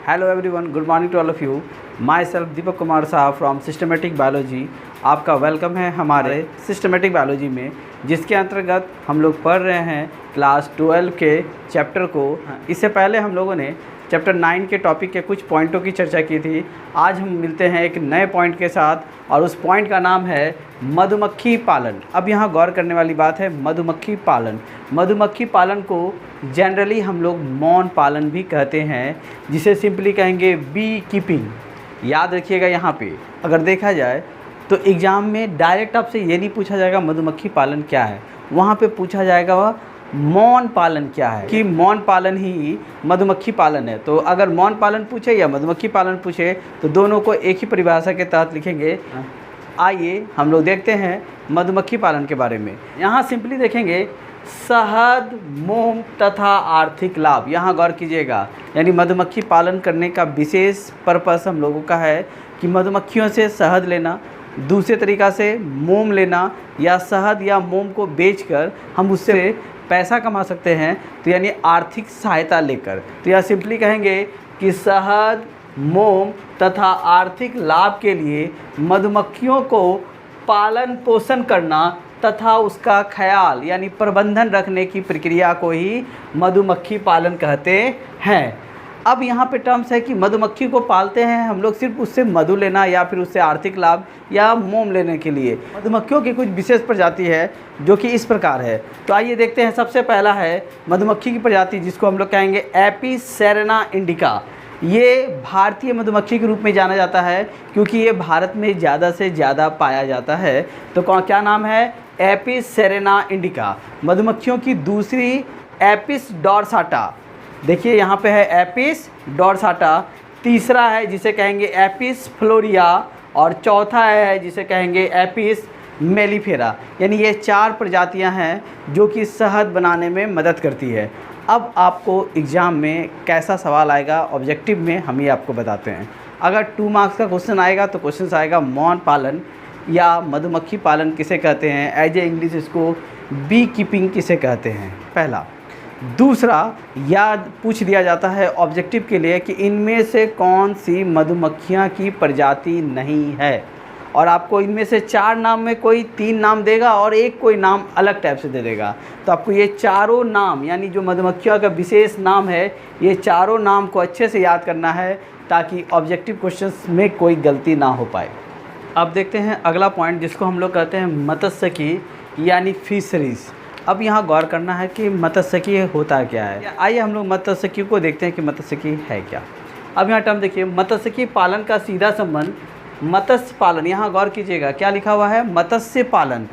Hello everyone, good morning to all of you. Myself Deepak Kumar साहब from systematic biology. आपका welcome है हमारे systematic biology में, जिसके अंतर्गत हम लोग पढ़ रहे हैं क्लास 12 के चैप्टर को। इससे पहले हम लोगों ने चैप्टर 9 के टॉपिक के कुछ पॉइंटों की चर्चा की थी। आज हम मिलते हैं एक नए पॉइंट के साथ, और उस पॉइंट का नाम है मधुमक्खी पालन। अब यहाँ गौर करने वाली बात है मधुमक्खी पालन। मधुमक्खी पालन को जनरली हम लोग मौन पालन भी कहते हैं, जिसे सिंपली कहेंगे बी कीपिंग। याद रखिएगा, यहाँ पे अगर देखा जाए तो एग्ज़ाम में डायरेक्ट आपसे ये नहीं पूछा जाएगा मधुमक्खी पालन क्या है, वहाँ पे पूछा जाएगा वह मौन पालन क्या है, कि मौन पालन ही मधुमक्खी पालन है। तो अगर मौन पालन पूछे या मधुमक्खी पालन पूछे तो दोनों को एक ही परिभाषा के तहत लिखेंगे। आइए हम लोग देखते हैं मधुमक्खी पालन के बारे में। यहाँ सिंपली देखेंगे शहद, मोम तथा आर्थिक लाभ। यहाँ गौर कीजिएगा, यानी मधुमक्खी पालन करने का विशेष पर्पस हम लोगों का है कि मधुमक्खियों से शहद लेना, दूसरे तरीक़ा से मोम लेना, या शहद या मोम को बेचकर हम उससे पैसा कमा सकते हैं, तो यानी आर्थिक सहायता लेकर। तो यह सिंपली कहेंगे कि शहद, मोम तथा आर्थिक लाभ के लिए मधुमक्खियों को पालन पोषण करना तथा उसका ख्याल यानी प्रबंधन रखने की प्रक्रिया को ही मधुमक्खी पालन कहते हैं। अब यहाँ पे टर्म्स है कि मधुमक्खी को पालते हैं हम लोग सिर्फ उससे मधु लेना या फिर उससे आर्थिक लाभ या मोम लेने के लिए। मधुमक्खियों की कुछ विशेष प्रजाति है जो कि इस प्रकार है। तो आइए देखते हैं। सबसे पहला है मधुमक्खी की प्रजाति, जिसको हम लोग कहेंगे एपिस सेरेना इंडिका। ये भारतीय मधुमक्खी के रूप में जाना जाता है क्योंकि ये भारत में ज़्यादा से ज़्यादा पाया जाता है। तो क्या नाम है? Apis Serena indica. मधुमक्खियों की दूसरी एपिस डॉर्साटा, देखिए यहाँ पे है एपिस डॉर्साटा। तीसरा है जिसे कहेंगे एपिस फ्लोरिया, और चौथा है जिसे कहेंगे एपिस मेलिफेरा। यानी ये 4 प्रजातियां हैं जो कि शहद बनाने में मदद करती है। अब आपको एग्ज़ाम में कैसा सवाल आएगा ऑब्जेक्टिव में, हम ही आपको बताते हैं। अगर 2 मार्क्स का क्वेश्चन आएगा तो क्वेश्चन आएगा मौन पालन या मधुमक्खी पालन किसे कहते हैं, एज ए इंग्लिश इसको बी कीपिंग किसे कहते हैं, पहला। दूसरा, याद पूछ दिया जाता है ऑब्जेक्टिव के लिए कि इनमें से कौन सी मधुमक्खियाँ की प्रजाति नहीं है, और आपको इनमें से 4 नाम में कोई 3 नाम देगा और एक कोई नाम अलग टाइप से दे देगा। तो आपको ये चारों नाम, यानी जो मधुमक्खियों का विशेष नाम है, ये चारों नाम को अच्छे से याद करना है ताकि ऑब्जेक्टिव क्वेश्चंस में कोई गलती ना हो पाए। अब देखते हैं अगला पॉइंट, जिसको हम लोग कहते हैं मत्स्यिकी यानी फिशरीज। अब यहाँ गौर करना है कि मत्स्यिकी होता क्या है। आइए हम लोग मत्स्यिकी को देखते हैं कि मत्स्यिकी है क्या। अब यहाँ टर्म देखिए, मत्स्यिकी पालन का सीधा संबंध मत्स्य पालन, यहाँ गौर कीजिएगा क्या लिखा हुआ है, मत्स्य पालन।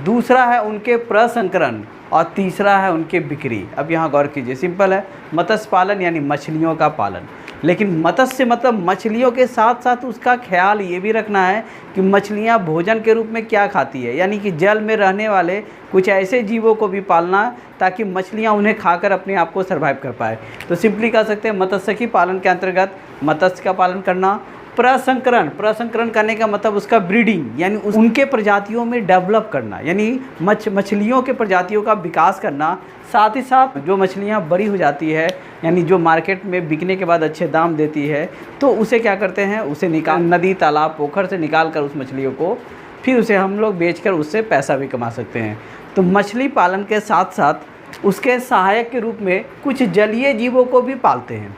दूसरा है उनके प्रसंस्करण, और तीसरा है उनके बिक्री। अब यहाँ गौर कीजिए, सिंपल है, मत्स्य पालन यानी मछलियों का पालन। लेकिन मत्स्य मतलब मछलियों के साथ साथ उसका ख्याल ये भी रखना है कि मछलियाँ भोजन के रूप में क्या खाती है, यानी कि जल में रहने वाले कुछ ऐसे जीवों को भी पालना ताकि मछलियाँ उन्हें खाकर अपने आप को सर्वाइव कर पाए। तो सिंपली कह सकते हैं मत्स्यिकी पालन के अंतर्गत मत्स्य का पालन करना। प्रसंस्करण करने का मतलब उसका ब्रीडिंग, यानी उनके प्रजातियों में डेवलप करना, यानी मछलियों के प्रजातियों का विकास करना। साथ ही साथ जो मछलियाँ बड़ी हो जाती है, यानी जो मार्केट में बिकने के बाद अच्छे दाम देती है, तो उसे क्या करते हैं, उसे निकाल नदी, तालाब, पोखर से निकाल कर उस मछलियों को फिर उसे हम लोग बेचकर उससे पैसा भी कमा सकते हैं। तो मछली पालन के साथ साथ उसके सहायक के रूप में कुछ जलीय जीवों को भी पालते हैं।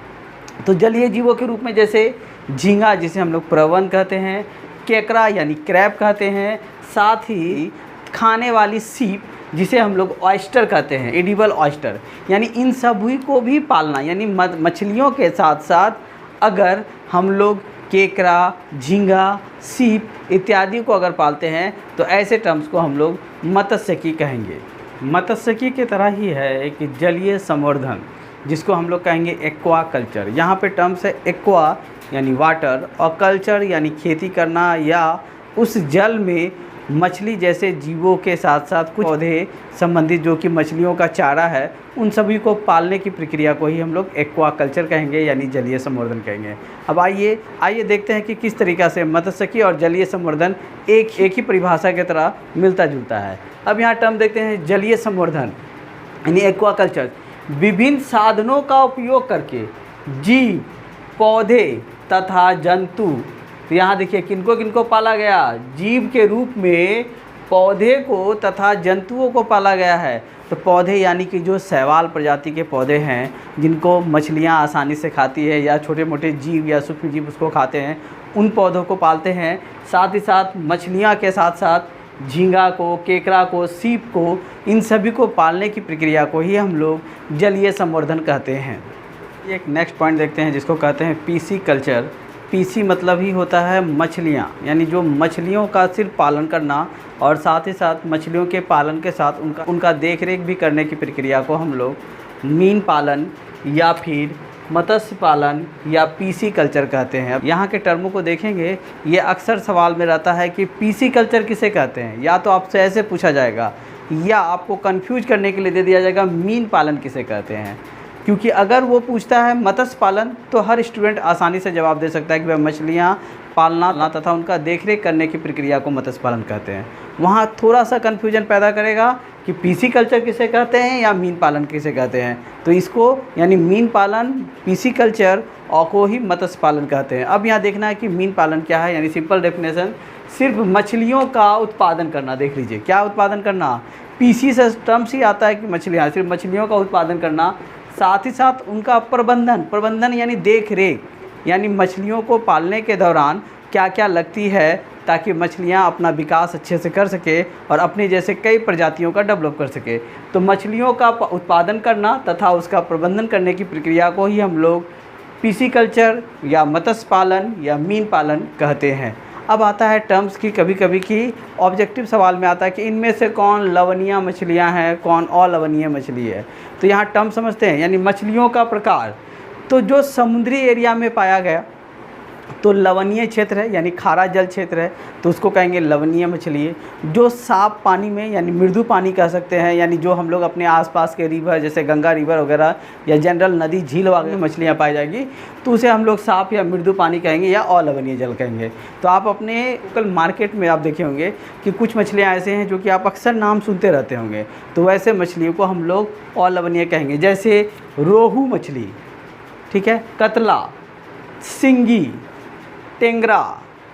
तो जलीय जीवों के रूप में जैसे झींगा, जिसे हम लोग प्रवन कहते हैं, केकड़ा यानी क्रैब कहते हैं, साथ ही खाने वाली सीप जिसे हम लोग ऑयस्टर कहते हैं, एडिबल ऑयस्टर। यानी इन सभी को भी पालना, यानी मछलियों के साथ साथ अगर हम लोग केकड़ा, झींगा, सीप इत्यादि को अगर पालते हैं तो ऐसे टर्म्स को हम लोग मत्स्यिकी कहेंगे। मत्स्यिकी की तरह ही है एक जलीय संवर्धन, जिसको हम लोग कहेंगे एक्वा कल्चर। यहाँ पे टर्म्स है एक्वा यानी वाटर, और कल्चर यानी खेती करना, या उस जल में मछली जैसे जीवों के साथ साथ कुछ पौधे संबंधित जो कि मछलियों का चारा है, उन सभी को पालने की प्रक्रिया को ही हम लोग एक्वा कल्चर कहेंगे, यानी जलीय संवर्धन कहेंगे। अब आइए देखते हैं कि किस तरीक़ा से मत्स्यिकी और जलीय संवर्धन एक ही परिभाषा की तरह मिलता जुलता है। अब यहाँ टर्म देखते हैं जलीय संवर्धन यानी एक्वा कल्चर। विभिन्न साधनों का उपयोग करके जीव पौधे तथा जंतु। तो यहाँ देखिए किनको किनको पाला गया, जीव के रूप में पौधे को तथा जंतुओं को पाला गया है। तो पौधे यानी कि जो शैवाल प्रजाति के पौधे हैं जिनको मछलियाँ आसानी से खाती है या छोटे मोटे जीव या सूक्ष्म जीव उसको खाते हैं, उन पौधों को पालते हैं। साथ ही साथ मछलियाँ के साथ साथ झींगा को, केकड़ा को, सीप को, इन सभी को पालने की प्रक्रिया को ही हम लोग जलीय संवर्धन कहते हैं। एक नेक्स्ट पॉइंट देखते हैं जिसको कहते हैं पीसी कल्चर। पीसी मतलब ही होता है मछलियाँ, यानी जो मछलियों का सिर्फ पालन करना और साथ ही साथ मछलियों के पालन के साथ उनका देख रेख भी करने की प्रक्रिया को हम लोग मीन पालन या फिर मत्स्य पालन या पीसी कल्चर कहते हैं। यहाँ के टर्मों को देखेंगे, ये अक्सर सवाल में रहता है कि पीसी कल्चर किसे कहते हैं, या तो आपसे ऐसे पूछा जाएगा या आपको कंफ्यूज करने के लिए दे दिया जाएगा मीन पालन किसे कहते हैं। क्योंकि अगर वो पूछता है मत्स्य पालन तो हर स्टूडेंट आसानी से जवाब दे सकता है कि वह मछलियाँ पालना तथा उनका देखरेख करने की प्रक्रिया को मत्स्य पालन कहते हैं। वहाँ थोड़ा सा कन्फ्यूजन पैदा करेगा कि पीसी कल्चर किसे कहते हैं या मीन पालन किसे कहते हैं। तो इसको यानी मीन पालन, पीसी कल्चर और को ही मत्स्य पालन कहते हैं। अब यहाँ देखना है कि मीन पालन क्या है, यानी सिंपल डेफिनेशन सिर्फ मछलियों का उत्पादन करना। देख लीजिए क्या उत्पादन करना, पीसी से टर्म्स ही आता है कि मछलियाँ, सिर्फ मछलियों का उत्पादन करना, साथ ही साथ उनका प्रबंधन यानी देख रेख, यानी मछलियों को पालने के दौरान क्या क्या लगती है ताकि मछलियाँ अपना विकास अच्छे से कर सके और अपने जैसे कई प्रजातियों का डेवलप कर सके। तो मछलियों का उत्पादन करना तथा उसका प्रबंधन करने की प्रक्रिया को ही हम लोग पीसी कल्चर या मत्स्य पालन या मीन पालन कहते हैं। अब आता है टर्म्स की, कभी कभी की ऑब्जेक्टिव सवाल में आता है कि इनमें से कौन लवणीय मछलियां हैं, कौन अलवणीय मछली है। तो यहाँ टर्म समझते हैं, यानी मछलियों का प्रकार। तो जो समुद्री एरिया में पाया गया तो लवणीय क्षेत्र है, यानी खारा जल क्षेत्र है, तो उसको कहेंगे लवणीय मछली है। जो साफ पानी में यानी मृदु पानी कह सकते हैं, यानी जो हम लोग अपने आसपास के रिवर जैसे गंगा रिवर वगैरह या जनरल नदी झील वगैरह मछलियाँ पाई जाएगी तो उसे हम लोग साफ या मृदु पानी कहेंगे या अलवणीय जल कहेंगे। तो आप अपने लोकल मार्केट में आप देखे होंगे कि कुछ मछलियाँ ऐसे हैं जो कि आप अक्सर नाम सुनते रहते होंगे, तो वैसे मछलियों को हम लोग अलवणीय कहेंगे। जैसे रोहू मछली, ठीक है, कतला, सिंगी, टेंगरा,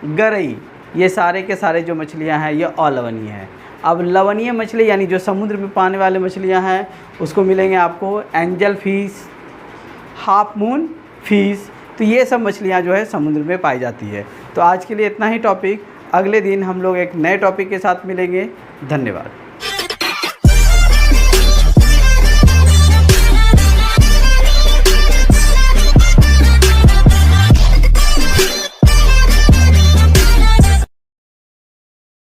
गरई, ये सारे के सारे जो मछलियां हैं ये अलवणीय हैं। अब लवणीय मछली यानी जो समुद्र में पाने वाले मछलियां हैं उसको मिलेंगे आपको angel fish, half moon fish. तो ये सब मछलियां जो है समुद्र में पाई जाती है। तो आज के लिए इतना ही टॉपिक, अगले दिन हम लोग एक नए टॉपिक के साथ मिलेंगे। धन्यवाद।